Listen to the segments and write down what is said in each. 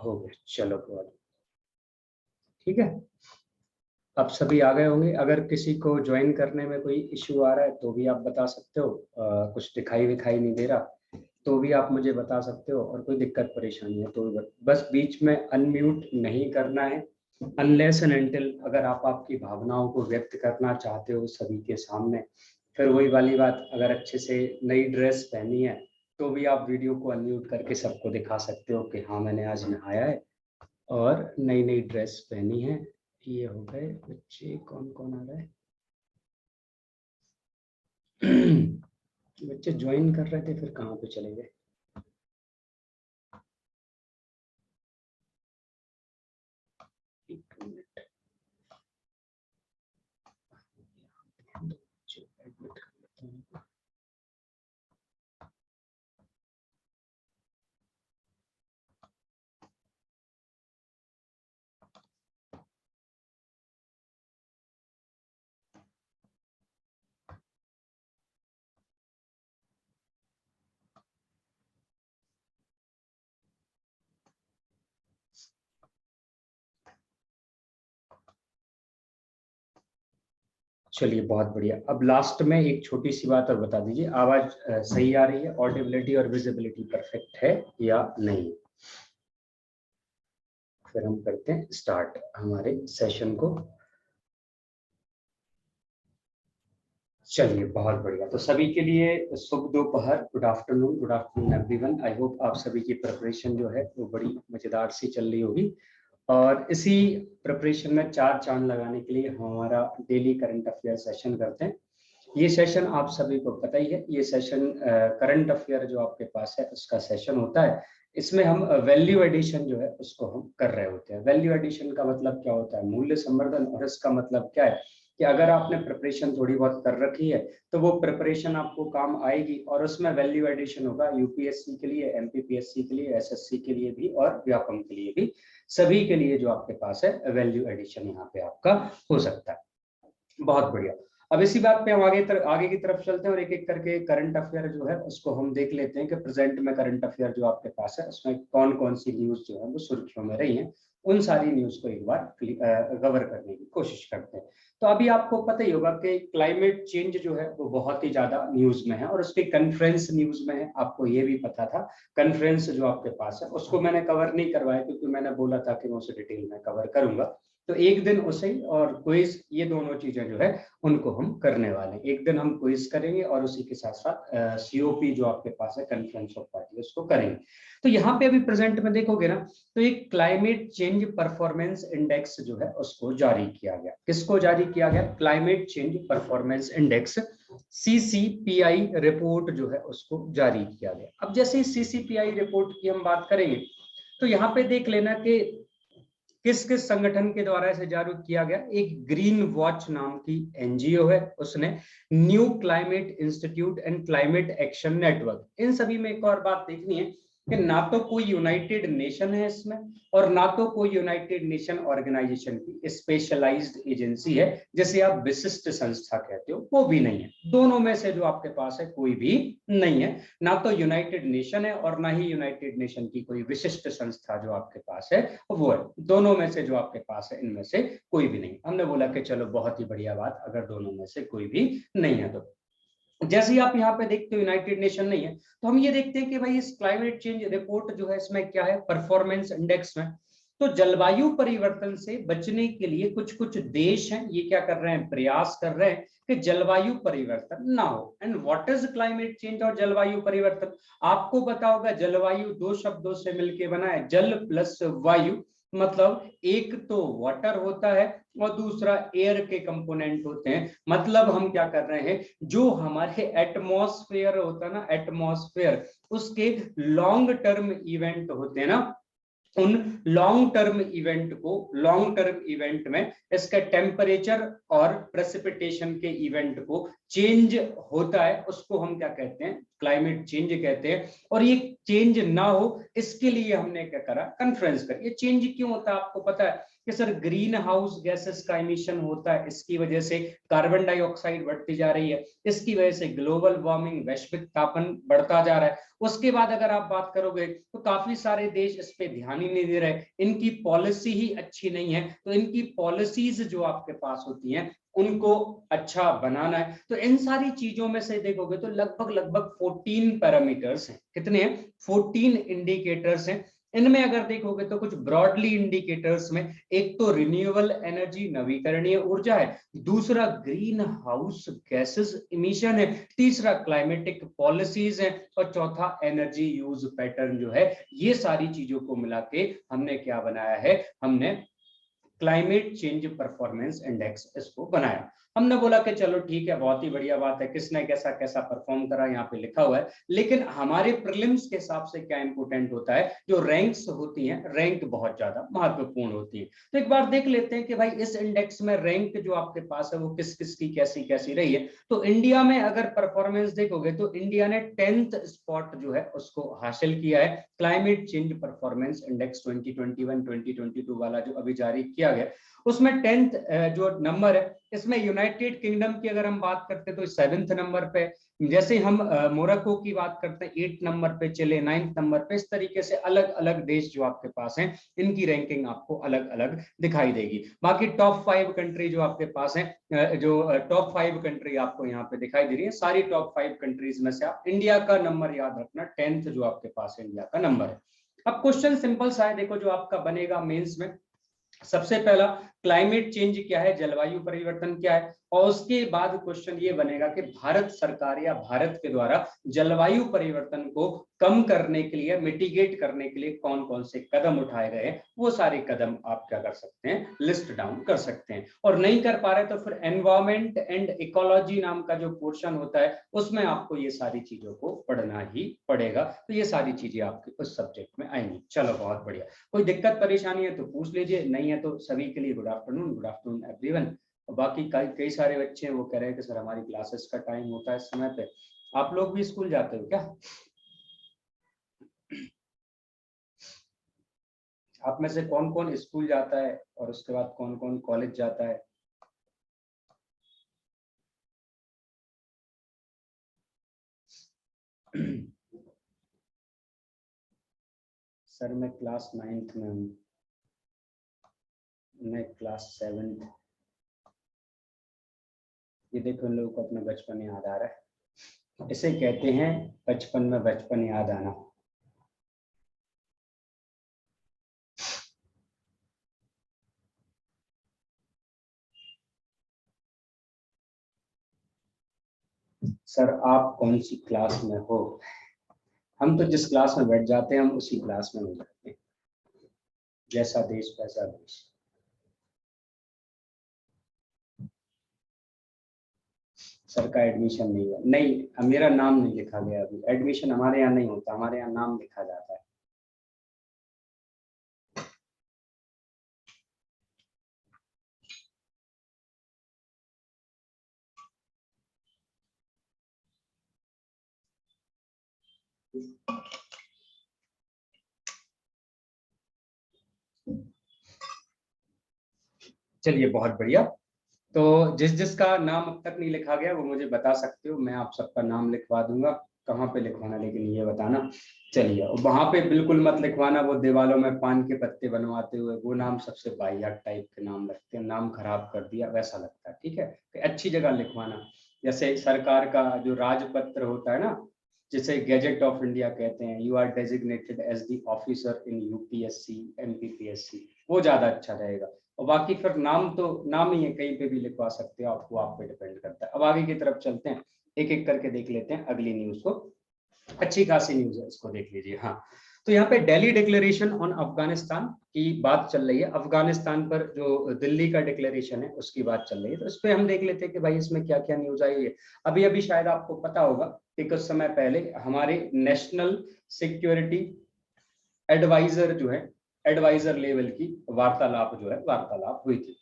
हो गया, चलो बहुत ठीक है। अब सभी आ गए होंगे। अगर किसी को ज्वाइन करने में कोई इश्यू आ रहा है तो भी आप बता सकते हो। कुछ दिखाई विखाई नहीं दे रहा तो भी आप मुझे बता सकते हो, और कोई दिक्कत परेशानी है तो बस बीच में अनम्यूट नहीं करना है, अनलेस एंड अनटिल अगर आप आपकी भावनाओं को व्यक्त करना चाहते हो सभी के सामने। फिर वही वाली बात, अगर अच्छे से नई ड्रेस पहनी है तो भी आप वीडियो को अनम्यूट करके सबको दिखा सकते हो कि हाँ मैंने आज नहाया है और नई नई ड्रेस पहनी है। ये हो गए बच्चे, कौन कौन आ रहा है? बच्चे ज्वाइन कर रहे थे फिर कहाँ पे चले गए? एक मिनट, एडमिट कर लेते हैं। चलिए बहुत बढ़िया। अब लास्ट में एक छोटी सी बात और बता दीजिए, आवाज सही आ रही है? ऑडिबिलिटी और विजिबिलिटी परफेक्ट है या नहीं? फिर हम करते हैं स्टार्ट हमारे सेशन को। चलिए बहुत बढ़िया। तो सभी के लिए शुभ दोपहर, good afternoon everyone. I hope आप सभी की प्रिपरेशन जो है वो बड़ी मजेदार सी चल रही होगी। और इसी प्रिपरेशन में चार चांद लगाने के लिए हम हमारा डेली करंट अफेयर सेशन करते हैं। ये सेशन आप सभी को पता ही है, ये सेशन करंट अफेयर जो आपके पास है उसका सेशन होता है। इसमें हम वैल्यू एडिशन जो है उसको हम कर रहे होते हैं। वैल्यू एडिशन का मतलब क्या होता है? मूल्य संवर्धन। और इसका मतलब क्या है कि अगर आपने प्रिपरेशन थोड़ी बहुत कर रखी है तो वो प्रिपरेशन आपको काम आएगी, और उसमें वैल्यू एडिशन होगा यूपीएससी के लिए, एमपीपीएससी के लिए, एसएससी के लिए भी और व्यापम के लिए भी। सभी के लिए जो आपके पास है वैल्यू एडिशन यहाँ पे आपका हो सकता है। बहुत बढ़िया। अब इसी बात पे हम आगे की तरफ चलते हैं और एक एक करके करंट अफेयर जो है उसको हम देख लेते हैं कि प्रेजेंट में करंट अफेयर जो आपके पास है उसमें कौन कौन सी न्यूज जो है वो सुर्खियों में रही हैं। उन सारी न्यूज को एक बार कवर करने की कोशिश करते हैं। तो अभी आपको पता ही होगा कि क्लाइमेट चेंज जो है वो बहुत ही ज्यादा न्यूज में है और उसकी कॉन्फ्रेंस न्यूज में है। आपको ये भी पता था। कॉन्फ्रेंस जो आपके पास है उसको मैंने कवर नहीं करवाया क्योंकि मैंने बोला था कि मैं उसे डिटेल में कवर करूंगा। तो एक दिन उसे और क्विज, ये दोनों चीजें जो है उनको हम करने वाले हैं। एक दिन हम क्विज करेंगे और उसी के साथ साथ सीओपी जो आपके पास है कॉन्फ्रेंस ऑफ पार्टी उसको करेंगे। तो यहाँ पे अभी प्रेजेंट में देखोगे ना तो एक क्लाइमेट चेंज परफॉर्मेंस इंडेक्स जो है उसको जारी किया गया। किसको जारी किया गया? Climate change performance index, CCPI report जो है उसको जारी किया गया। अब जैसे सीसीपीआई रिपोर्ट की हम बात करेंगे तो यहाँ पे देख लेना कि किस किस संगठन के द्वारा इसे जारी किया गया। एक ग्रीन वॉच नाम की एनजीओ है, उसने New Climate Institute and Climate Action Network. इन सभी में एक और बात देखनी है कि ना तो कोई यूनाइटेड नेशन है इसमें और ना तो कोई यूनाइटेड नेशन ऑर्गेनाइजेशन की स्पेशलाइज्ड एजेंसी है जैसे आप विशिष्ट संस्था कहते हो, वो भी नहीं है। दोनों में से जो आपके पास है कोई भी नहीं है। ना तो यूनाइटेड नेशन है और ना ही यूनाइटेड नेशन की कोई विशिष्ट संस्था जो आपके पास है वो है। दोनों में से जो आपके पास है इनमें से कोई भी नहीं। हमने बोला कि चलो बहुत ही बढ़िया बात, अगर दोनों में से कोई भी नहीं है तो जैसे ही आप यहाँ पे देखते हो यूनाइटेड नेशन नहीं है तो हम ये देखते हैं कि भाई इस क्लाइमेट चेंज रिपोर्ट जो है इसमें क्या है परफॉर्मेंस इंडेक्स में। तो जलवायु परिवर्तन से बचने के लिए कुछ कुछ देश हैं, ये क्या कर रहे हैं? प्रयास कर रहे हैं कि जलवायु परिवर्तन ना हो। And what is climate change और जलवायु परिवर्तन? आपको पता होगा जलवायु दो शब्दों से मिलकर बना है, जल प्लस वायु। मतलब एक तो वाटर होता है और दूसरा एयर के कंपोनेंट होते हैं। मतलब हम क्या कर रहे हैं, जो हमारे एटमॉस्फेयर होता है ना, एटमॉस्फेयर उसके लॉन्ग टर्म इवेंट होते हैं ना, उन लॉन्ग टर्म इवेंट में इसका टेम्परेचर और प्रेसिपिटेशन के इवेंट को चेंज होता है, उसको हम क्या कहते हैं? क्लाइमेट चेंज कहते हैं। और ये चेंज ना हो इसके लिए हमने क्या करा, कॉन्फ्रेंस कर। ये चेंज क्यों होता है आपको पता है कि सर ग्रीन हाउस गैसेस का इमिशन होता है, इसकी वजह से कार्बन डाइऑक्साइड बढ़ती जा रही है, इसकी वजह से ग्लोबल वार्मिंग वैश्विक तापमान बढ़ता जा रहा है। उसके बाद अगर आप बात करोगे तो काफी सारे देश इस पे ध्यान ही नहीं दे रहे, इनकी पॉलिसी ही अच्छी नहीं है। तो इनकी पॉलिसीज जो आपके पास होती हैं उनको अच्छा बनाना है। तो इन सारी चीजों में से देखोगे तो लगभग लगभग 14 पैरामीटर्स हैं। कितने हैं? 14 इंडिकेटर्स हैं। इनमें अगर देखोगे तो कुछ ब्रॉडली इंडिकेटर्स में एक तो रिन्यूएबल एनर्जी नवीकरणीय ऊर्जा है, दूसरा ग्रीन हाउस गैसेस इमिशन है, तीसरा क्लाइमेटिक पॉलिसीज है, और चौथा एनर्जी यूज पैटर्न जो है। ये सारी चीजों को मिला के हमने क्या बनाया है, हमने क्लाइमेट चेंज परफॉर्मेंस इंडेक्स इसको बनाया। हमने बोला कि चलो ठीक है, बहुत ही बढ़िया बात है, किसने कैसा कैसा परफॉर्म करा यहाँ पे लिखा हुआ है, लेकिन हमारे प्रीलिम्स के हिसाब से क्या इंपोर्टेंट होता है, जो रैंक्स होती हैं, रैंक बहुत ज्यादा महत्वपूर्ण होती है। तो एक बार देख लेते हैं कि भाई इस इंडेक्स में रैंक जो आपके पास है वो किस किस की कैसी कैसी रही है। तो इंडिया में अगर परफॉर्मेंस देखोगे तो इंडिया ने 10th स्पॉट जो है उसको हासिल किया है, क्लाइमेट चेंज परफॉर्मेंस इंडेक्स 2021-2022 वाला जो अभी जारी किया गया, उसमें 10th जो नंबर है, इसमें यूनाइटेड किंगडम की अगर हम बात करते हैं तो 7th नंबर पे, जैसे हम मोरक्को की बात करते हैं 8th नंबर पे, चले 9th नंबर पे। इस तरीके से अलग अलग देश जो आपके पास हैं इनकी रैंकिंग आपको अलग अलग दिखाई देगी। बाकी टॉप 5 कंट्री जो आपके पास है, जो टॉप 5 कंट्री आपको यहाँ पे दिखाई दे रही है, सारी टॉप 5 कंट्रीज में से आप इंडिया का नंबर याद रखना, 10th जो आपके पास इंडिया का नंबर है। अब क्वेश्चन सिंपल सा है, देखो जो आपका बनेगा मेंस में, सबसे पहला क्लाइमेट चेंज क्या है, जलवायु परिवर्तन क्या है, और उसके बाद क्वेश्चन ये बनेगा कि भारत सरकार या भारत के द्वारा जलवायु परिवर्तन को कम करने के लिए, मिटिगेट करने के लिए कौन कौन से कदम उठाए गए हैं, वो सारे कदम आप क्या कर सकते हैं, लिस्ट डाउन कर सकते हैं। और नहीं कर पा रहे तो फिर एनवायरमेंट एंड इकोलॉजी नाम का जो पोर्शन होता है उसमें आपको ये सारी चीजों को पढ़ना ही पड़ेगा। तो ये सारी चीजें आपके उस सब्जेक्ट में आएंगी। चलो बहुत बढ़िया, कोई दिक्कत परेशानी है तो पूछ लीजिए, नहीं है तो सभी के लिए गुड आफ्टरनून एवरीवन। बाकी कई सारे बच्चे हैं वो कह रहे हैं कि सर हमारी क्लासेस का टाइम होता है इस समय पे, आप लोग भी स्कूल जाते हो क्या? आप में से कौन कौन स्कूल जाता है और उसके बाद कौन कौन कॉलेज जाता है? सर मैं क्लास 9th में हूँ, मैं क्लास 7th। ये देखो इन लोगों को अपना बचपन याद आ रहा है, इसे कहते हैं बचपन में बचपन याद आना। सर आप कौन सी क्लास में हो? हम तो जिस क्लास में बैठ जाते हैं हम उसी क्लास में हो जाते हैं, जैसा देश वैसा देश। सर का एडमिशन नहीं हुआ, नहीं मेरा नाम नहीं लिखा गया अभी, एडमिशन हमारे यहाँ नहीं होता, हमारे यहाँ नाम लिखा जाता है। चलिए बहुत बढ़िया, तो जिस जिसका नाम अब तक नहीं लिखा गया वो मुझे बता सकते हो, मैं आप सबका नाम लिखवा दूंगा। कहाँ पे लिखवाना लेकिन ये बताना। चलिए वहां पे बिल्कुल मत लिखवाना, वो दीवालों में पान के पत्ते बनवाते हुए वो नाम सबसे वाहियात टाइप के नाम लगते हैं, नाम खराब कर दिया वैसा लगता है, ठीक है? तो अच्छी जगह लिखवाना, जैसे सरकार का जो राजपत्र होता है ना, जिसे गैजेट ऑफ इंडिया कहते हैं, you are designated as the officer in UPSC MPPSC, वो ज्यादा अच्छा रहेगा। और बाकी फिर नाम तो नाम ही है, कहीं पे भी लिखवा सकते हो, आपको आप पे डिपेंड करता है। अब आगे की तरफ चलते हैं, एक एक करके देख लेते हैं अगली न्यूज को, अच्छी खासी न्यूज है, इसको देख लीजिए। हाँ, तो यहाँ पे दिल्ली डिक्लेरेशन ऑन अफगानिस्तान की बात चल रही है, अफगानिस्तान पर जो दिल्ली का डिक्लेरेशन है उसकी बात चल रही है। तो इस पे हम देख लेते हैं कि भाई इसमें क्या क्या न्यूज आई हुई है। अभी अभी शायद आपको पता होगा कि कुछ समय पहले हमारे नेशनल सिक्योरिटी एडवाइजर जो है, एडवाइजर लेवल की वार्तालाप जो है, वार्तालाप हुई थी।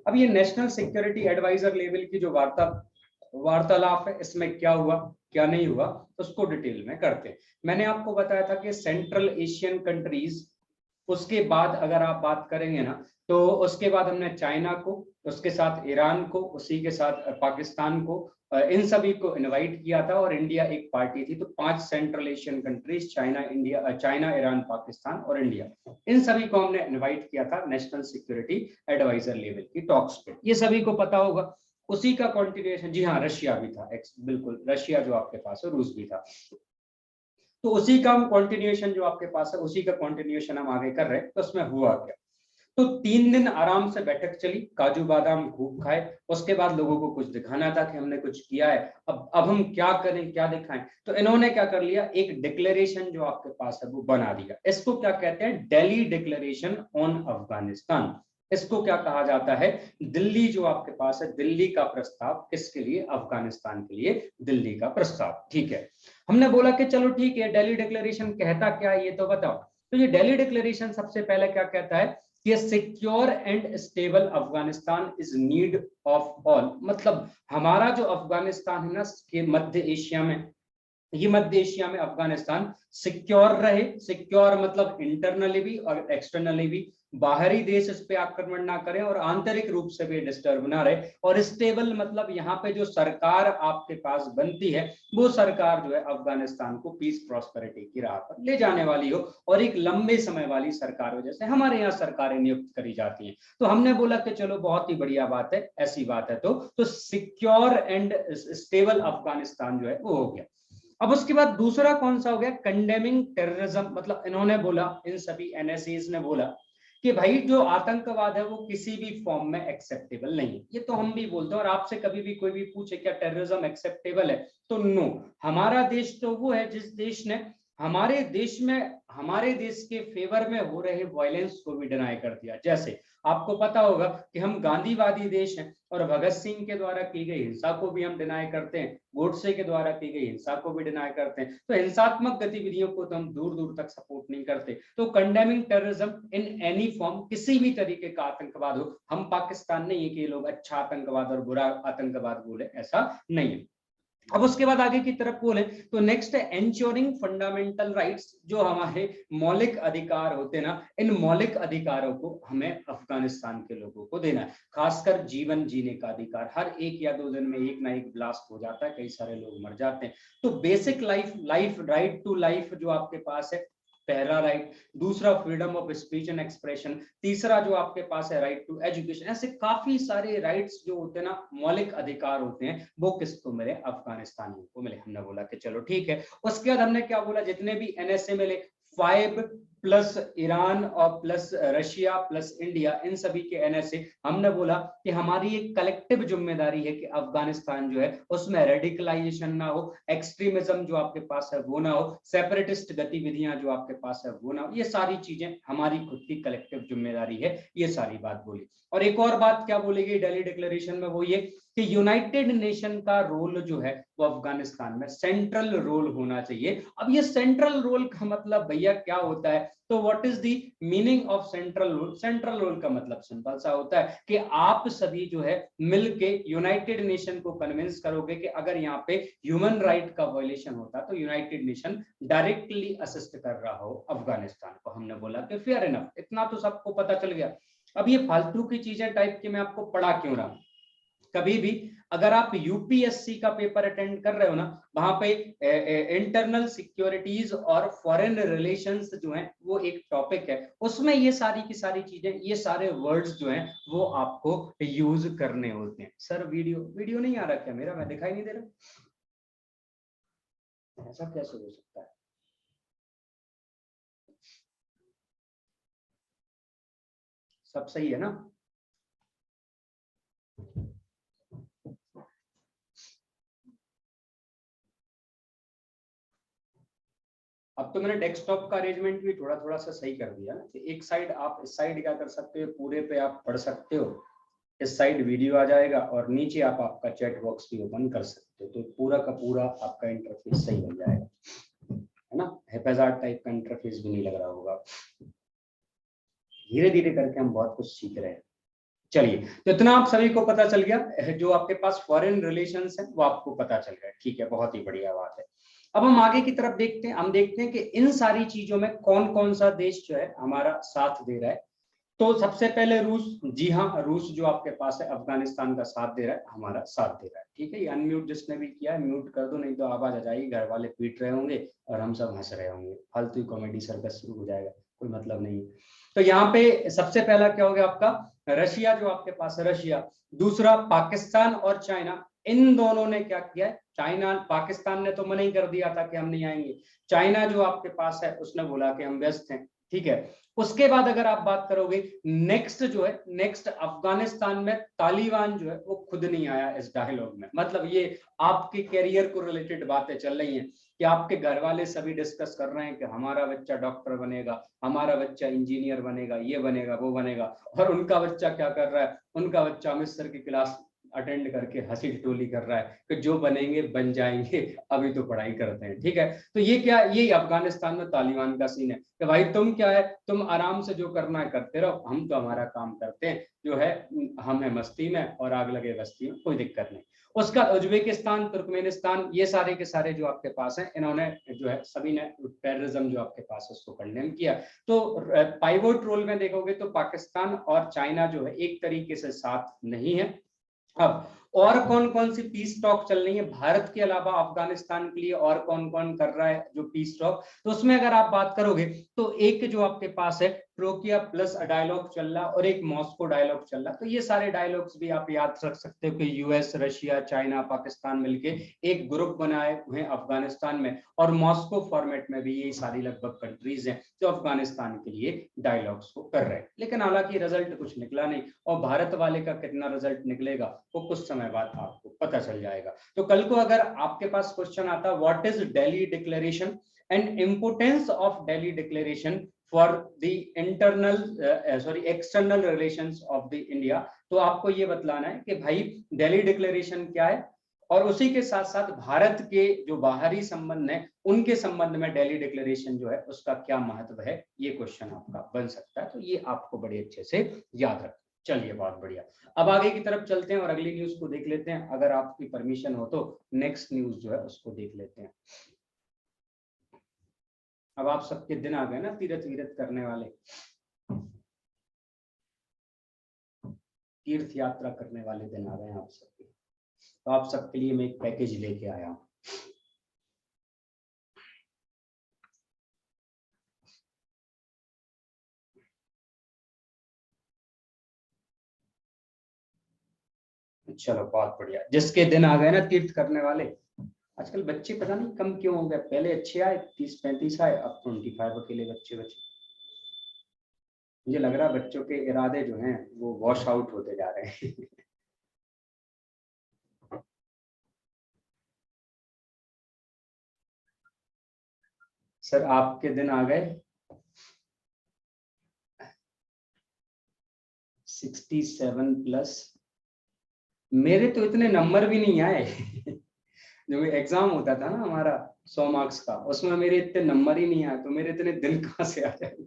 अब ये नेशनल सिक्योरिटी एडवाइजर लेवल की जो वार्तालाप है, इसमें क्या हुआ क्या नहीं हुआ, उसको डिटेल में करते हैं। मैंने आपको बताया था कि सेंट्रल एशियन कंट्रीज, उसके बाद अगर आप बात करेंगे ना, तो उसके बाद हमने चाइना को, उसके साथ ईरान को, उसी के साथ पाकिस्तान को, इन सभी को इनवाइट किया था, और इंडिया एक पार्टी थी। तो 5 central Asian countries, China, India, China, Iran, Pakistan और इंडिया, इन सभी को हमने इनवाइट किया था नेशनल सिक्योरिटी एडवाइजर लेवल की टॉक्स पे। ये सभी को पता होगा। उसी का कंटिन्यूएशन, जी हाँ, रशिया भी था, बिल्कुल, रशिया जो आपके पास है, रूस भी था। तो उसी का हम कंटिन्यूएशन जो आपके पास है, उसी का कंटिन्यूएशन हम आगे कर रहे हैं। तो उसमें हुआ क्या, तो 3 दिन आराम से बैठक चली, काजू बादाम खूब खाए। उसके बाद लोगों को कुछ दिखाना था कि हमने कुछ किया है, अब हम क्या करें, क्या दिखाएं। तो इन्होंने क्या कर लिया, एक डिक्लेरेशन जो आपके पास है वो बना दिया। इसको क्या कहते हैं, दिल्ली डिक्लेरेशन ऑन अफगानिस्तान। इसको क्या कहा जाता है, दिल्ली जो आपके पास है, दिल्ली का प्रस्ताव, किसके लिए, अफगानिस्तान के लिए दिल्ली का प्रस्ताव। ठीक है, हमने बोला कि चलो ठीक है, दिल्ली डिक्लेरेशन कहता क्या है ये तो बताओ। तो ये दिल्ली डिक्लेरेशन सबसे पहले क्या कहता है कि secure and stable Afghanistan is need of all. मतलब हमारा जो अफगानिस्तान है ना, कि मध्य एशिया में, ये मध्य एशिया में अफगानिस्तान सिक्योर रहे। सिक्योर मतलब इंटरनली भी और एक्सटर्नली भी, बाहरी देश इस पे आक्रमण ना करें और आंतरिक रूप से भी डिस्टर्ब ना रहे। और स्टेबल मतलब यहाँ पे जो सरकार आपके पास बनती है, वो सरकार जो है अफगानिस्तान को पीस प्रॉस्पेरिटी की राह पर ले जाने वाली हो, और एक लंबे समय वाली सरकार हो, जैसे हमारे यहाँ सरकारें नियुक्त करी जाती हैं। तो हमने बोला कि चलो बहुत ही बढ़िया बात है, ऐसी बात है तो सिक्योर एंड स्टेबल अफगानिस्तान जो है वो हो गया। अब उसके बाद दूसरा कौन सा हो गया, कंडेमिंग टेररिज्म। मतलब इन्होंने बोला, इन सभी एनएसएस ने बोला कि भाई जो आतंकवाद है वो किसी भी फॉर्म में एक्सेप्टेबल नहीं है। ये तो हम भी बोलते हैं, और आपसे कभी भी कोई भी पूछे क्या टेररिज्म एक्सेप्टेबल है, तो नो। हमारा देश तो वो है जिस देश ने हमारे देश के फेवर में हो रहे वायलेंस को भी डिनाई कर दिया। जैसे आपको पता होगा कि हम गांधीवादी देश हैं, और भगत सिंह के द्वारा की गई हिंसा को भी हम डिनाई करते हैं, गोडसे के द्वारा की गई हिंसा को भी डिनाई करते हैं। तो हिंसात्मक गतिविधियों को तो हम दूर दूर तक सपोर्ट नहीं करते। तो condemning terrorism in any form, किसी भी तरीके का आतंकवाद हो। हम पाकिस्तान नहीं है कि ये लोग अच्छा आतंकवाद और बुरा आतंकवाद बोले, ऐसा नहीं है। अब उसके बाद आगे की तरफ बोले तो नेक्स्ट है एंश्योरिंग फंडामेंटल राइट्स। जो हमारे मौलिक अधिकार होते हैं ना, इन मौलिक अधिकारों को हमें अफगानिस्तान के लोगों को देना है। खासकर जीवन जीने का अधिकार। हर 1 या 2 दिन में एक ना एक ब्लास्ट हो जाता है, कई सारे लोग मर जाते हैं। तो basic life right to life जो आपके पास है, पहला राइट। दूसरा freedom of speech and expression. तीसरा जो आपके पास है राइट टू एजुकेशन। ऐसे काफी सारे राइट्स जो होते हैं ना, मौलिक अधिकार होते हैं, वो किसको मिले, अफगानिस्तानियों को मिले। हमने बोला कि चलो ठीक है। उसके बाद हमने क्या बोला, जितने भी एनएसए मिले, 5 प्लस ईरान और प्लस रशिया प्लस इंडिया, इन सभी के एनएसए, हमने बोला कि हमारी एक कलेक्टिव जिम्मेदारी है कि अफगानिस्तान जो है उसमें रेडिकलाइजेशन ना हो, एक्सट्रीमिज्म जो आपके पास है वो ना हो, सेपरेटिस्ट गतिविधियां जो आपके पास है वो ना हो। ये सारी चीजें हमारी खुद की कलेक्टिव जिम्मेदारी है। ये सारी बात बोली। और एक और बात क्या बोली गई दिल्ली डिक्लेरेशन में, वो ये कि यूनाइटेड नेशन का रोल जो है वो अफगानिस्तान में सेंट्रल रोल होना चाहिए। अब ये सेंट्रल रोल का मतलब भैया क्या होता है, तो what is the meaning of central role. Central role का मतलब सिंपल सा होता है कि आप सभी जो है मिलके यूनाइटेड नेशन को कन्विंस करोगे कि अगर यहाँ पे ह्यूमन राइट का वायलेशन होता तो यूनाइटेड नेशन डायरेक्टली असिस्ट कर रहा हो अफगानिस्तान को। हमने बोला कि फेयर इनफ, इतना तो सबको पता चल गया। अब ये फालतू की चीजें टाइप की मैं आपको पढ़ा क्यों रहा हूं। कभी भी अगर आप यूपीएससी का पेपर अटेंड कर रहे हो ना, वहां पे इंटरनल सिक्योरिटीज और फॉरेन रिलेशंस जो हैं वो एक टॉपिक है। उसमें ये सारी की सारी चीजें, ये सारे वर्ड्स जो हैं वो आपको यूज करने होते हैं। सर वीडियो नहीं आ रहा क्या मेरा, मैं दिखाई नहीं दे रहा, ऐसा कैसे हो सकता है। सब सही है ना। अब तो मैंने डेस्कटॉप का अरेंजमेंट भी थोड़ा थोड़ा सा सही कर दिया ना। एक साइड आप, इस साइड क्या कर सकते हो, पूरे पे आप पढ़ सकते हो, इस साइड वीडियो आ जाएगा, और नीचे आप आपका चैट बॉक्स भी ओपन कर सकते हो। तो पूरा का पूरा आपका इंटरफेस सही हो जाएगा, है ना। हैप्पीजार्ड टाइप का इंटरफेस भी नहीं लग रहा होगा। धीरे धीरे करके हम बहुत कुछ सीख रहे हैं। चलिए, तो इतना आप सभी को पता चल गया, जो आपके पास फॉरेन रिलेशंस है वो आपको पता चल गया। ठीक है, बहुत ही बढ़िया बात है। अब हम आगे की तरफ देखते हैं, हम देखते हैं कि इन सारी चीजों में कौन कौन सा देश जो है हमारा साथ दे रहा है। तो सबसे पहले रूस, जी हाँ, रूस जो आपके पास है अफगानिस्तान का साथ दे रहा है, हमारा साथ दे रहा है। ठीक है, ये अनम्यूट जिसने भी किया है म्यूट कर दो, नहीं तो आवाज आ जाएगी, घर वाले पीट रहे होंगे और हम सब हंस रहे होंगे, फालतू कॉमेडी सर्कस शुरू हो जाएगा, कोई मतलब नहीं है। तो यहाँ पे सबसे पहला क्या हो गया आपका, रशिया जो आपके पास है, रशिया। दूसरा पाकिस्तान और चाइना, इन दोनों ने क्या किया है, चाइना, पाकिस्तान ने तो मना ही कर दिया था कि हम नहीं आएंगे, चाइना जो आपके पास है उसने बोला कि हम व्यस्त हैं। ठीक है, उसके बाद अगर आप बात करोगे नेक्स्ट जो है, नेक्स्ट अफगानिस्तान में तालिबान जो है वो खुद नहीं आया इस डायलॉग में। मतलब ये आपके कैरियर को रिलेटेड बातें चल रही हैं कि आपके घर वाले सभी डिस्कस कर रहे हैं कि हमारा बच्चा डॉक्टर बनेगा, हमारा बच्चा इंजीनियर बनेगा, ये बनेगा वो बनेगा, और उनका बच्चा क्या कर रहा है, उनका बच्चा अमित सर की क्लास अटेंड करके हंसी ठिठोली कर रहा है कि जो बनेंगे बन जाएंगे, अभी तो पढ़ाई करते हैं। ठीक है, तो ये क्या, ये अफगानिस्तान में तालिबान का सीन है कि भाई तुम क्या है, तुम आराम से जो करना है करते रहो, हम तो हमारा काम करते हैं, जो है हम है मस्ती में और आग लगे बस्ती में, कोई दिक्कत नहीं। उसका उज्बेकिस्तान, तुर्कमेनिस्तान, ये सारे के सारे जो आपके पास हैं, इन्होंने जो है सभी ने टेररिज्म जो आपके पास है उसको कंडेम किया। तो पाइवोट रोल में देखोगे तो पाकिस्तान और चाइना जो है एक तरीके से साथ नहीं है। अब और कौन कौन सी पीस टॉक चल रही है भारत के अलावा अफगानिस्तान के लिए, और कौन कौन कर रहा है जो पीस टॉक, तो उसमें अगर आप बात करोगे तो एक जो आपके पास है ट्रोकिया प्लस डायलॉग चल रहा और एक मॉस्को डायलॉग चल रहा। तो ये सारे डायलॉग्स भी आप याद रख सकते हो कि यूएस, रशिया, चाइना, पाकिस्तान मिलके एक ग्रुप बनाए हुए हैं अफगानिस्तान में, और मॉस्को फॉर्मेट में भी ये सारी लगभग कंट्रीज हैं जो अफगानिस्तान के लिए डायलॉग्स को कर रहे हैं। लेकिन हालांकि रिजल्ट कुछ निकला नहीं, और भारत वाले का कितना रिजल्ट निकलेगा वो कुछ समय बाद आपको पता चल जाएगा। तो कल को अगर आपके पास क्वेश्चन आता what is Delhi declaration and importance of Delhi declaration for the internal external relations of the India, तो आपको ये बतलाना है कि भाई दिल्ली डिक्लेरेशन क्या है, और उसी के साथ साथ भारत के जो बाहरी संबंध है उनके संबंध में दिल्ली डिक्लेरेशन जो है उसका क्या महत्व है, ये क्वेश्चन आपका बन सकता है। तो ये आपको बड़े अच्छे से याद रखना। चलिए, बहुत बढ़िया। अब आगे की तरफ चलते हैं और अगली न्यूज को देख लेते हैं, अगर आपकी परमिशन हो तो नेक्स्ट न्यूज जो है उसको देख लेते हैं। अब आप सबके दिन आ गए ना तीर्थ वीरथ करने वाले, तीर्थ यात्रा करने वाले दिन आ गए हैं आप सबके, तो आप सबके लिए मैं एक पैकेज लेके आया हूं। चलो, बहुत बढ़िया। जिसके दिन आ गए ना तीर्थ करने वाले, आजकल बच्चे पता नहीं कम क्यों हो गए, पहले अच्छे आए 30-35 आए, अब 25 अकेले बच्चे बचे। मुझे लग रहा है बच्चों के इरादे जो हैं वो वॉश आउट होते जा रहे हैं। सर आपके दिन आ गए 67+, मेरे तो इतने नंबर भी नहीं आए। जो एग्जाम होता था ना हमारा 100 मार्क्स का, उसमें मेरे इतने नंबर ही नहीं आए, तो मेरे इतने दिन कहाँ से आ जाएंगे।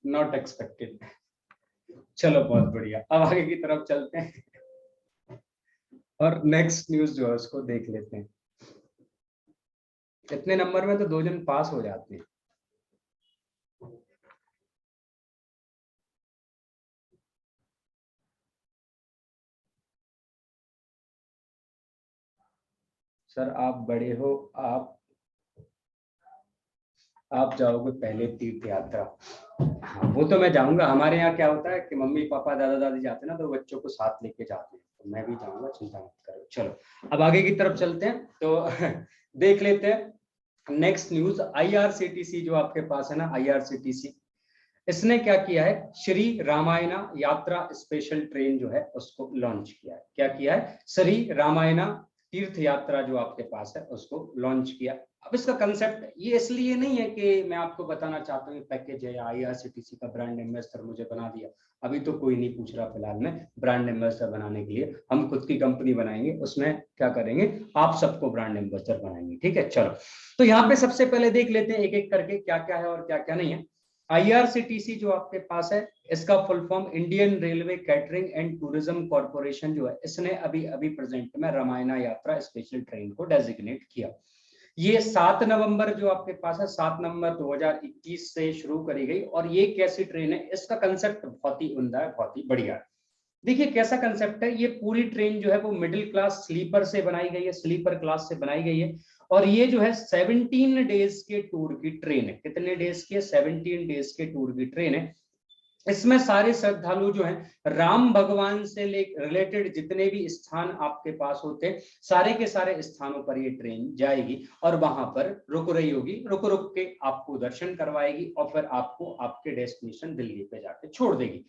Not expected. चलो, बहुत बढ़िया। अब आगे की तरफ चलते हैं और नेक्स्ट न्यूज जो है उसको देख लेते हैं। इतने नंबर में तो 2 जन पास हो जाते हैं। सर आप बड़े हो, आप जाओगे पहले तीर्थ यात्रा। हाँ, वो तो मैं जाऊंगा। हमारे यहाँ क्या होता है कि मम्मी पापा दादा दादी जाते हैं ना, तो बच्चों को साथ लेके जाते हैं, तो मैं भी जाऊंगा, चिंता मत करो। चलो, अब आगे की तरफ चलते हैं, तो देख लेते हैं नेक्स्ट न्यूज। आईआरसीटीसी जो आपके पास है ना, आईआरसीटीसी, इसने क्या किया है, श्री रामायणा यात्रा स्पेशल ट्रेन जो है उसको लॉन्च किया है। क्या किया है, श्री रामायणा तीर्थ यात्रा जो आपके पास है उसको लॉन्च किया। अब इसका कंसेप्ट ये इसलिए नहीं है कि मैं आपको बताना चाहता हूँ पैकेज है या आईआरसीटीसी का ब्रांड एम्बेसडर मुझे बना दिया, अभी तो कोई नहीं पूछ रहा फिलहाल में ब्रांड एम्बेसडर बनाने के लिए। हम खुद की कंपनी बनाएंगे, उसमें क्या करेंगे, आप सबको ब्रांड एम्बेसडर बनाएंगे। ठीक है, चलो, तो यहाँ पे सबसे पहले देख लेते हैं एक एक करके क्या क्या है और क्या क्या नहीं है। IRCTC जो आपके पास है, इसका full form Indian railway catering and tourism corporation जो है, इसने अभी अभी प्रेजेंट में रामायण यात्रा स्पेशल ट्रेन को डेजिग्नेट किया। ये 7 नवंबर जो आपके पास है, 7 नवंबर 2021 से शुरू करी गई। और ये कैसी ट्रेन है, इसका कंसेप्ट बहुत ही उम्दा है, बहुत ही बढ़िया है। देखिए कैसा कंसेप्ट है, ये पूरी ट्रेन जो है वो मिडिल क्लास स्लीपर से बनाई गई है, स्लीपर क्लास से बनाई गई है। और ये जो है 17 डेज के टूर की ट्रेन है। कितने डेज की है? 17 डेज के टूर की ट्रेन है। इसमें सारे श्रद्धालु जो हैं, राम भगवान से रिलेटेड जितने भी स्थान आपके पास होते हैं, सारे के सारे स्थानों पर ये ट्रेन जाएगी और वहां पर रुक रही होगी। रुक रुक के आपको दर्शन करवाएगी और फिर आपको आपके डेस्टिनेशन दिल्ली पे जाके छोड़ देगी।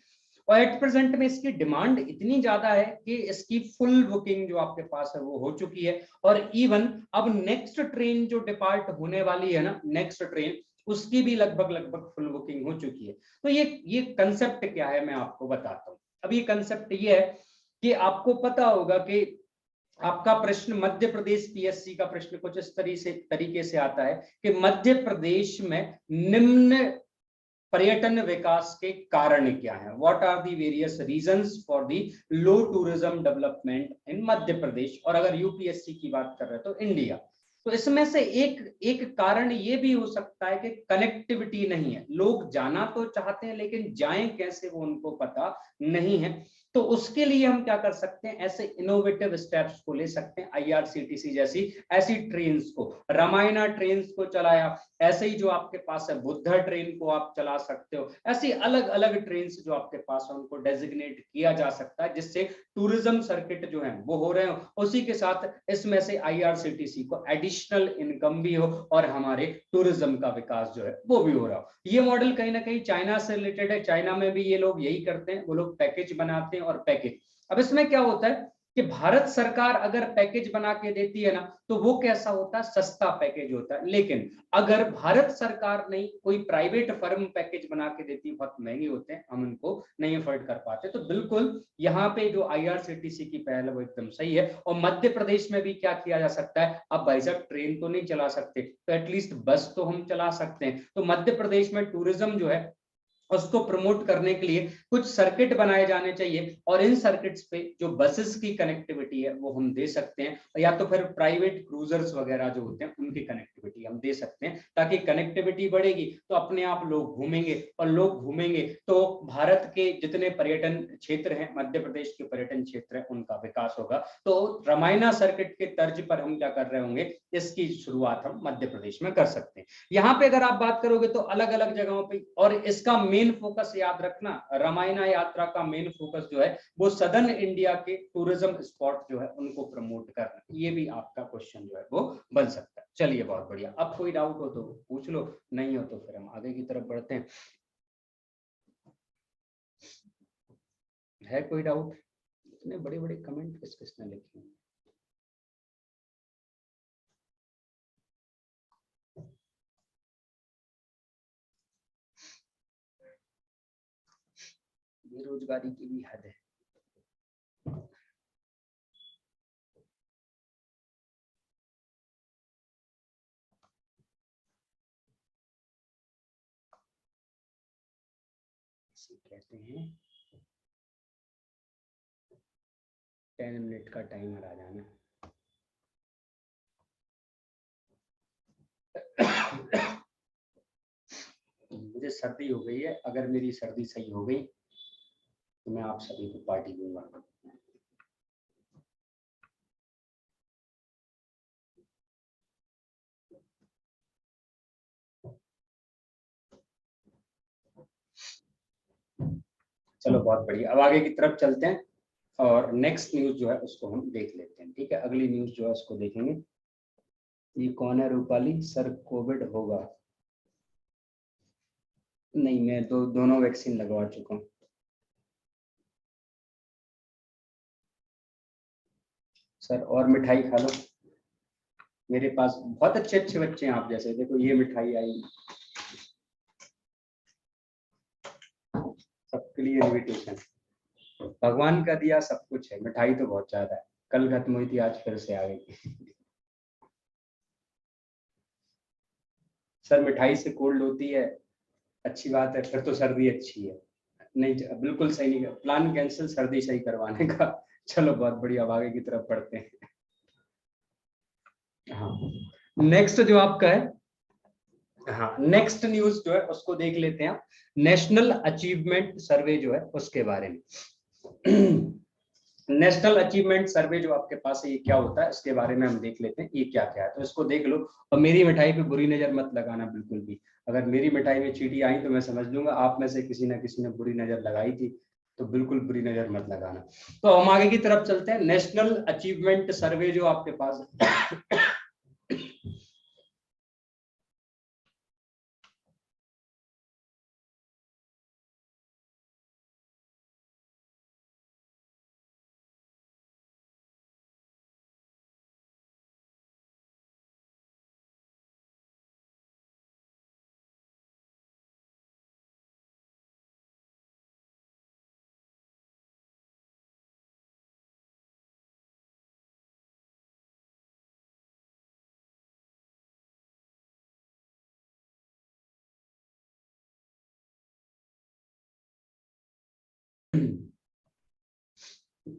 और एट प्रेजेंट में इसकी डिमांड इतनी ज्यादा है कि इसकी फुल बुकिंग जो आपके पास है वो हो चुकी है। और इवन अब नेक्स्ट ट्रेन जो डिपार्ट होने वाली है ना, नेक्स्ट ट्रेन, उसकी भी लगभग लगभग फुल बुकिंग हो चुकी है। तो ये कंसेप्ट क्या है, मैं आपको बताता हूँ। अब ये कंसेप्ट ये है कि आपको पता होगा कि आपका प्रश्न मध्य प्रदेश PSC का प्रश्न कुछ इस तरीके से आता है कि मध्य प्रदेश में निम्न पर्यटन विकास के कारण क्या है, what are the various reasons for the low tourism development in Madhya Pradesh. और अगर UPSC की बात कर रहे हैं तो इंडिया। तो इसमें से एक एक कारण ये भी हो सकता है कि कनेक्टिविटी नहीं है। लोग जाना तो चाहते हैं लेकिन जाएं कैसे वो उनको पता नहीं है। तो उसके लिए हम क्या कर सकते हैं, ऐसे इनोवेटिव स्टेप्स को ले सकते हैं। IRCTC जैसी ऐसी ट्रेन्स को, रामायणा ट्रेन्स को चलाया, ऐसे ही जो आपके पास है बुद्धा ट्रेन को आप चला सकते हो। ऐसी अलग अलग ट्रेन्स जो आपके पास है उनको डेजिग्नेट किया जा सकता है, जिससे टूरिज्म सर्किट जो है वो हो रहे हो। उसी के साथ इसमें से IRCTC को एडिशनल इनकम भी हो और हमारे टूरिज्म का विकास जो है वो भी हो रहा हो। ये मॉडल कहीं ना कहीं चाइना से रिलेटेड है। चाइना में भी ये लोग यही करते हैं, वो लोग पैकेज बनाते हैं और पैकेज। अब इसमें क्या होता है कि भारत सरकार अगर पैकेज बना के देती है ना, तो वो कैसा होता है, सस्ता पैकेज होता है। लेकिन अगर भारत सरकार नहीं, कोई प्राइवेट फर्म पैकेज बना के देती है, बहुत महंगे होते हैं, हम उनको नहीं अफोर्ड कर पाते। तो बिल्कुल यहाँ पे जो IRCTC की पहल है वो एकदम सही है। और मध्य प्रदेश में भी क्या किया जा सकता है, अब भाई साहब ट्रेन तो नहीं चला सकते तो एटलीस्ट बस तो हम चला सकते हैं। तो मध्य प्रदेश में टूरिज्म जो है उसको प्रमोट करने के लिए कुछ सर्किट बनाए जाने चाहिए। और इन सर्किट्स पे जो बसेस की कनेक्टिविटी है वो हम दे सकते हैं, या तो फिर प्राइवेट क्रूजर्स वगैरह जो होते हैं उनकी कनेक्टिविटी हम दे सकते हैं। ताकि कनेक्टिविटी बढ़ेगी तो अपने आप लोग घूमेंगे, और लोग घूमेंगे तो भारत के जितने पर्यटन क्षेत्र हैं, मध्य प्रदेश के पर्यटन क्षेत्र है, उनका विकास होगा। तो रामायणा सर्किट के तर्ज पर हम क्या कर रहे होंगे, इसकी शुरुआत हम मध्य प्रदेश में कर सकते हैं। यहाँ पे अगर आप बात करोगे तो अलग अलग जगहों पे, और इसका मेन फोकस याद रखना, रामायणा यात्रा का मेन फोकस जो है वो सदर्न इंडिया के टूरिज्म स्पॉट जो है उनको प्रमोट करना। ये भी आपका क्वेश्चन जो है वो बन सकता है। चलिए बहुत बढ़िया। अब कोई डाउट हो तो पूछ लो, नहीं हो तो फिर हम आगे की तरफ बढ़ते हैं। है कोई डाउट? इतने बड़े बड़े कमेंट किसने लिखे हैं? बेरोजगारी की भी हद है। कहते हैं 10 मिनट का टाइमर आ जाना। मुझे सर्दी हो गई है, अगर मेरी सर्दी सही हो गई तो मैं आप सभी को पार्टी दूंगा। चलो बहुत बढ़िया। अब आगे की तरफ चलते हैं और नेक्स्ट न्यूज जो है उसको हम देख लेते हैं। ठीक है, अगली न्यूज जो है उसको देखेंगे। ये कौन है? रूपाली सर, कोविड होगा? नहीं, मैं दोनों वैक्सीन लगवा चुका हूँ सर। और मिठाई खा लो, मेरे पास बहुत अच्छे अच्छे बच्चे हैं आप जैसे। देखो ये मिठाई आई, सबके लिए इनविटेशन, भगवान का दिया सब कुछ है। मिठाई तो बहुत ज्यादा है, कल खत्म हुई थी, आज फिर से आ गई। सर मिठाई से कोल्ड होती है, अच्छी बात है, फिर तो सर्दी अच्छी है। नहीं, बिल्कुल सही नहीं, प्लान कैंसिल, सर्दी सही करवाने का। चलो बहुत बढ़िया, अब आगे की तरफ बढ़ते हैं। हाँ, नेक्स्ट जो आपका है, हाँ नेक्स्ट न्यूज जो है उसको देख लेते हैं। नेशनल अचीवमेंट सर्वे जो है उसके बारे में। नेशनल अचीवमेंट सर्वे जो आपके पास है ये क्या होता है, इसके बारे में हम देख लेते हैं ये क्या क्या है, तो इसको देख लो। और मेरी मिठाई पे बुरी नजर मत लगाना बिल्कुल भी। अगर मेरी मिठाई में चींटी आई तो मैं समझ लूंगा आप में से किसी ना किसी ने बुरी नजर लगाई थी, तो बिल्कुल बुरी नजर मत लगाना। तो हम आगे की तरफ चलते हैं। नेशनल अचीवमेंट सर्वे जो आपके पास है,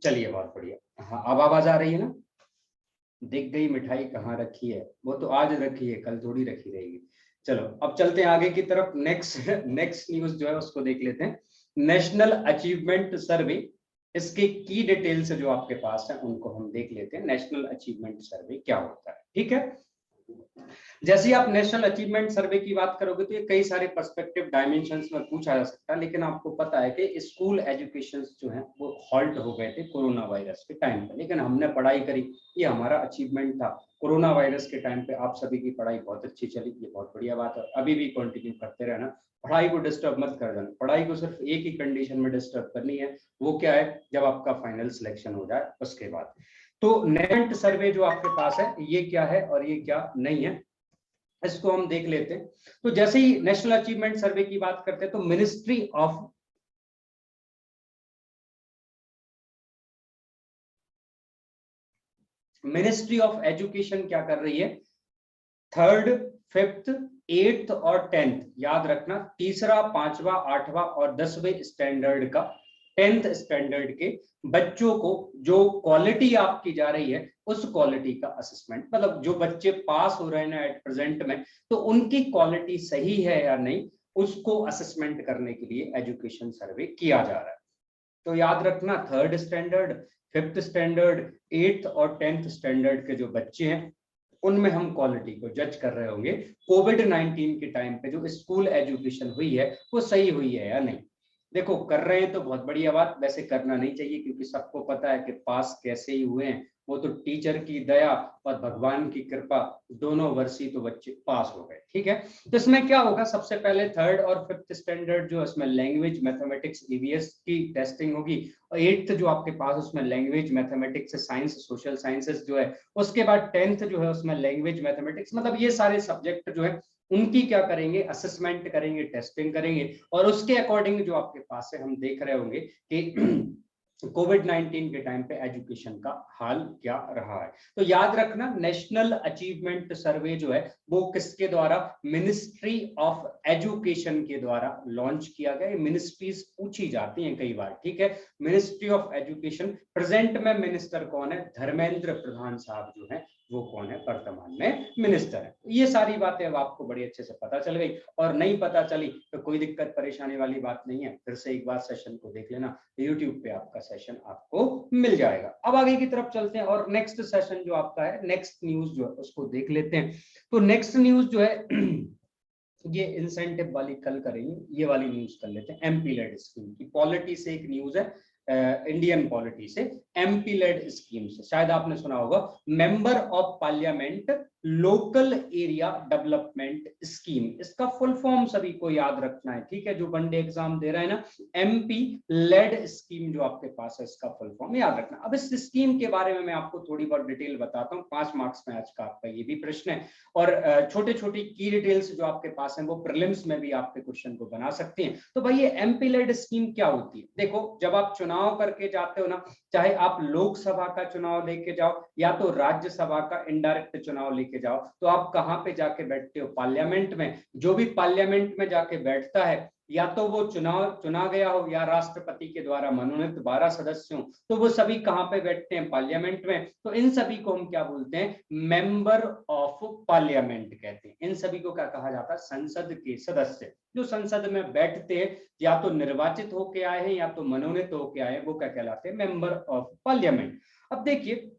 चलिए बहुत बढ़िया। हाँ अब आवाज आ रही है ना? दिख गई मिठाई कहाँ रखी है, वो तो आज रखी है, कल थोड़ी रखी रहेगी। चलो अब चलते हैं आगे की तरफ। नेक्स्ट नेक्स्ट न्यूज जो है उसको देख लेते हैं। नेशनल अचीवमेंट सर्वे, इसके की डिटेल्स जो आपके पास है उनको हम देख लेते हैं। नेशनल अचीवमेंट सर्वे क्या होता है, ठीक है। जैसे ही आप नेशनल अचीवमेंट सर्वे की बात करोगे तो ये कई सारे पर्सपेक्टिव डायमेंशंस में पूछा जा सकता है, लेकिन आपको पता है कि स्कूल एजुकेशन जो है वो हॉल्ट हो गए थे कोरोना वायरस के टाइम पे, लेकिन हमने पढ़ाई करी, ये हमारा अचीवमेंट था। कोरोना वायरस के टाइम पे आप सभी की पढ़ाई बहुत अच्छी चली, ये बहुत बढ़िया बात है। अभी भी कंटिन्यू करते रहना, पढ़ाई को डिस्टर्ब मत कर देना। पढ़ाई को सिर्फ एक ही कंडीशन में डिस्टर्ब करनी है, वो क्या है, जब आपका फाइनल सिलेक्शन हो जाए उसके बाद। तो नेशनल सर्वे जो आपके पास है ये क्या है और ये क्या नहीं है, इसको हम देख लेते हैं। तो जैसे ही नेशनल अचीवमेंट सर्वे की बात करते हैं तो मिनिस्ट्री ऑफ एजुकेशन क्या कर रही है, थर्ड, फिफ्थ, एट्थ और टेंथ, याद रखना तीसरा, पांचवा, आठवां और 10वें स्टैंडर्ड का, 10th स्टैंडर्ड के बच्चों को जो क्वालिटी आपकी जा रही है उस क्वालिटी का असेसमेंट, मतलब जो बच्चे पास हो रहे हैं एट प्रेजेंट में, तो उनकी क्वालिटी सही है या नहीं, उसको असेसमेंट करने के लिए एजुकेशन सर्वे किया जा रहा है। तो याद रखना third standard, fifth standard, eighth और 10th स्टैंडर्ड के जो बच्चे हैं उनमें हम क्वालिटी को जज कर रहे होंगे, कोविड-19 के टाइम पे जो स्कूल एजुकेशन हुई है वो सही हुई है या नहीं। देखो कर रहे हैं तो बहुत बढ़िया बात, वैसे करना नहीं चाहिए क्योंकि सबको पता है कि पास कैसे ही हुए हैं, वो तो टीचर की दया और भगवान की कृपा, दोनों वर्ष ही तो बच्चे पास हो गए, ठीक है। तो इसमें क्या होगा, सबसे पहले थर्ड और फिफ्थ स्टैंडर्ड जो इसमें लैंग्वेज, मैथमेटिक्स, ईवीएस की टेस्टिंग होगी, और एट्थ जो आपके पास उसमें language, mathematics, science, social sciences जो है, उसके बाद 10th जो है उसमें लैंग्वेज, मैथमेटिक्स, मतलब ये सारे सब्जेक्ट जो है उनकी क्या करेंगे, असेसमेंट करेंगे, टेस्टिंग करेंगे, और उसके अकॉर्डिंग जो आपके पास है हम देख रहे होंगे कि कोविड-19 के टाइम पे एजुकेशन का हाल क्या रहा है। तो याद रखना नेशनल अचीवमेंट सर्वे जो है वो किसके द्वारा, मिनिस्ट्री ऑफ एजुकेशन के द्वारा लॉन्च किया गया। मिनिस्ट्रीज पूछी जाती हैं कई बार, ठीक है। मिनिस्ट्री ऑफ एजुकेशन, प्रेजेंट में मिनिस्टर कौन है, धर्मेंद्र प्रधान साहब जो है वो कौन है, वर्तमान में मिनिस्टर है। ये सारी बातें अब आपको बड़ी अच्छे से पता चल गई, और नहीं पता चली तो कोई दिक्कत परेशानी वाली बात नहीं है, फिर से एक बार सेशन को देख लेना, यूट्यूब पे आपका सेशन आपको मिल जाएगा। अब आगे की तरफ चलते हैं और नेक्स्ट सेशन जो आपका है, नेक्स्ट न्यूज जो है उसको देख लेते हैं। तो नेक्स्ट न्यूज जो है ये इंसेंटिव वाली कल करेंगे, ये वाली न्यूज कर लेते हैं। एमपी लेड स्कीम की पॉलिटी से एक न्यूज है, इंडियन पॉलिटी से, एमपी लेड स्कीम से, शायद आपने सुना होगा, member of parliament local area development scheme, इसका फुल फॉर्म सभी को याद रखना है, ठीक है। जो वनडे एग्जाम दे रहे हैं ना, एमपी लेड स्कीम जो आपके पास है इसका फुल फॉर्म याद रखना। अब इस स्कीम के बारे में मैं आपको थोड़ी बहुत डिटेल बताता हूँ, 5 मार्क्स में आज का आपका ये भी प्रश्न है, और छोटे छोटे की डिटेल्स जो आपके पास हैं वो प्रीलिम्स में भी आपके क्वेश्चन को बना सकते हैं। तो भाई ये एमपी लेड स्कीम क्या होती है, देखो जब आप चुनाव करके जाते हो ना, चाहे आप लोकसभा का चुनाव लेके जाओ या तो राज्यसभा का इनडायरेक्ट चुनाव लेके के जाओ तो आप कहाँ पे जाके बैठते हो? पार्लियामेंट में। जो भी पार्लियामेंट में जाके बैठता है, या तो वो चुना गया हो या राष्ट्रपति के द्वारा मनोनीत 12 सदस्य हो, तो वो सभी कहाँ पे बैठते हैं? पार्लियामेंट में। तो इन सभी को हम क्या बोलते हैं? मेंबर ऑफ पार्लियामेंट कहते हैं। इन सभी को क्या कहा जाता है? संसद के सदस्य जो संसद में बैठते हैं, या तो निर्वाचित होके आए हैं या तो मनोनीत होके आए हैं, वो क्या कहलाते हैं? Member of parliament. अब देखिए,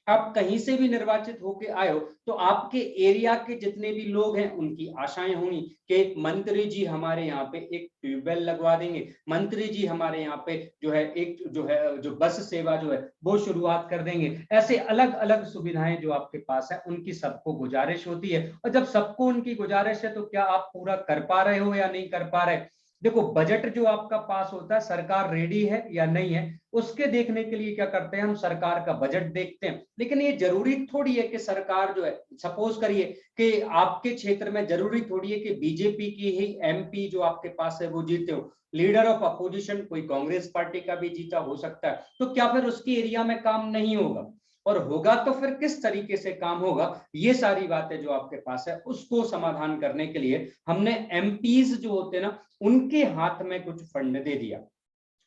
आप कहीं से भी निर्वाचित होके आए हो तो आपके एरिया के जितने भी लोग हैं उनकी आशाएं होंगी कि मंत्री जी हमारे यहाँ पे एक ट्यूबवेल लगवा देंगे, मंत्री जी हमारे यहाँ पे जो बस सेवा जो है वो शुरुआत कर देंगे। ऐसे अलग अलग सुविधाएं जो आपके पास है उनकी सबको गुजारिश होती है, और जब सबको उनकी गुजारिश है तो क्या आप पूरा कर पा रहे हो या नहीं कर पा रहे? देखो, बजट जो आपका पास होता है, सरकार रेडी है या नहीं है उसके देखने के लिए क्या करते हैं? हम सरकार का बजट देखते हैं। लेकिन ये जरूरी थोड़ी है कि सरकार जो है, सपोज करिए कि आपके क्षेत्र में, जरूरी थोड़ी है कि बीजेपी की ही एमपी जो आपके पास है वो जीते हो, लीडर ऑफ अपोजिशन कोई कांग्रेस पार्टी का भी जीता हो सकता है, तो क्या फिर उसकी एरिया में काम नहीं होगा? और होगा तो फिर किस तरीके से काम होगा? ये सारी बातें जो आपके पास है उसको समाधान करने के लिए हमने एमपीज जो होते हैं ना, उनके हाथ में कुछ फंड दे दिया।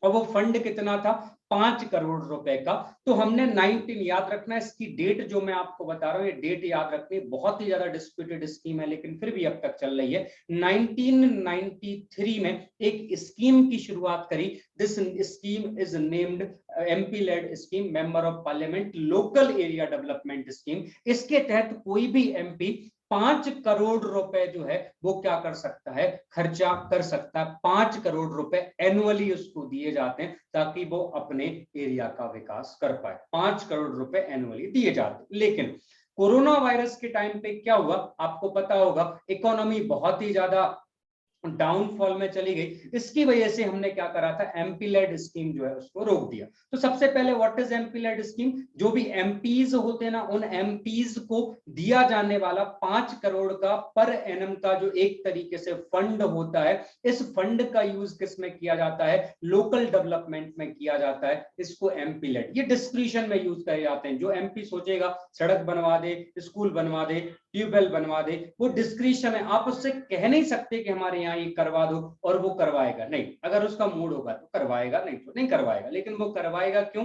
और वो फंड कितना था? 5 करोड़ रुपए का। तो हमने 19, याद रखना इसकी डेट जो मैं आपको बता रहा हूं, ये डेट याद रखनी, बहुत ही ज्यादा डिस्प्यूटेड स्कीम है लेकिन फिर भी अब तक चल रही है। 1993 में एक स्कीम की शुरुआत करी। This scheme is named MP lad scheme, member of parliament local area development scheme. इसके तहत कोई भी एमपी 5 करोड़ रुपए जो है वो क्या कर सकता है? खर्चा कर सकता है। 5 करोड़ रुपए एनुअली उसको दिए जाते हैं ताकि वो अपने एरिया का विकास कर पाए। 5 करोड़ रुपए एनुअली दिए जाते हैं। लेकिन कोरोना वायरस के टाइम पे क्या हुआ आपको पता होगा, इकोनॉमी बहुत ही ज्यादा डाउनफॉल में चली गई। इसकी वजह से हमने क्या करा था? एमपी लेड स्कीम जो है उसको रोक दिया। तो सबसे पहले what is MP lad scheme? जो भी एमपीज होते हैं ना, उन एमपीज को दिया जाने वाला 5 करोड़ का पर एनम का जो एक तरीके से फंड होता है, इस फंड का यूज किस में किया जाता है? लोकल डेवलपमेंट में किया जाता है। इसको एमपी लेड, ये डिस्क्रिशन में यूज करे जाते हैं। जो एमपी सोचेगा सड़क बनवा दे, स्कूल बनवा दे, ट्यूबवेल बनवा दे, वो डिस्क्रिशन है। आप उससे कह नहीं सकते कि हमारे यहाँ ये करवा दो और वो करवाएगा नहीं। अगर उसका मूड होगा तो करवाएगा, नहीं तो नहीं करवाएगा। लेकिन वो करवाएगा क्यों?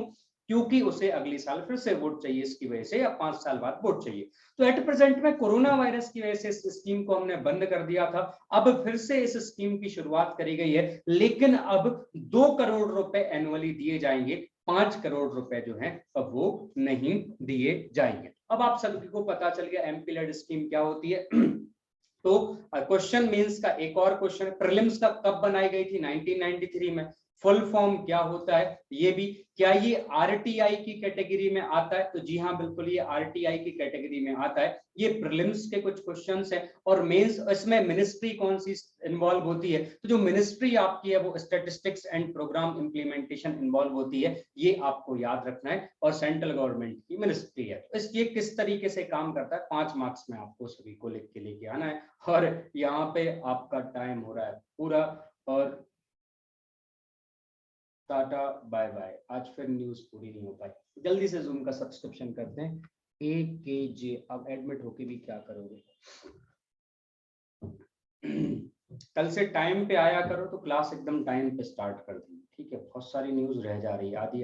क्योंकि उसे अगली साल फिर से वोट चाहिए इसकी वजह से, या 5 साल बाद वोट चाहिए। तो एट प्रेजेंट में कोरोना वायरस की वजह से इस स्कीम को हमने बंद कर दिया था। अब फिर से इस स्कीम की शुरुआत करी गई है, लेकिन अब 2 करोड़ रुपए एनुअली दिए जाएंगे। 5 करोड़ रुपए जो है अब वो नहीं दिए जाएंगे। अब आप सभी को पता चल गया एमपी लेड स्कीम क्या होती है। तो क्वेश्चन मेंस का एक और क्वेश्चन, प्रीलिम्स का कब बनाई गई थी? 1993 में। फुल फॉर्म क्या होता है ये भी? क्या ये आरटीआई की कैटेगरी में आता है? तो जी हाँ, बिल्कुल ये आरटीआई की कैटेगरी में आता है। ये प्रीलिम्स के कुछ क्वेश्चंस हैं। और मेंस, इसमें मिनिस्ट्री कौन सी इन्वॉल्व होती है? तो जो मिनिस्ट्री आपकी है वो statistics and programme implementation involve होती है, ये आपको याद रखना है। और सेंट्रल गवर्नमेंट की मिनिस्ट्री है। तो ये किस तरीके से काम करता है 5 मार्क्स में आपको सभी को लिख के लेके आना है। और यहाँ पे आपका टाइम हो रहा है पूरा। और टाटा बाय बाय। आज फिर न्यूज पूरी नहीं हो पाई। जल्दी से जूम का सब्सक्रिप्शन करते हैं। AKJ, अब एडमिट होके भी क्या करोगे? कल से टाइम पे आया करो तो क्लास एकदम टाइम पे स्टार्ट कर देंगे, ठीक है? बहुत सारी न्यूज रह जा रही है, आधी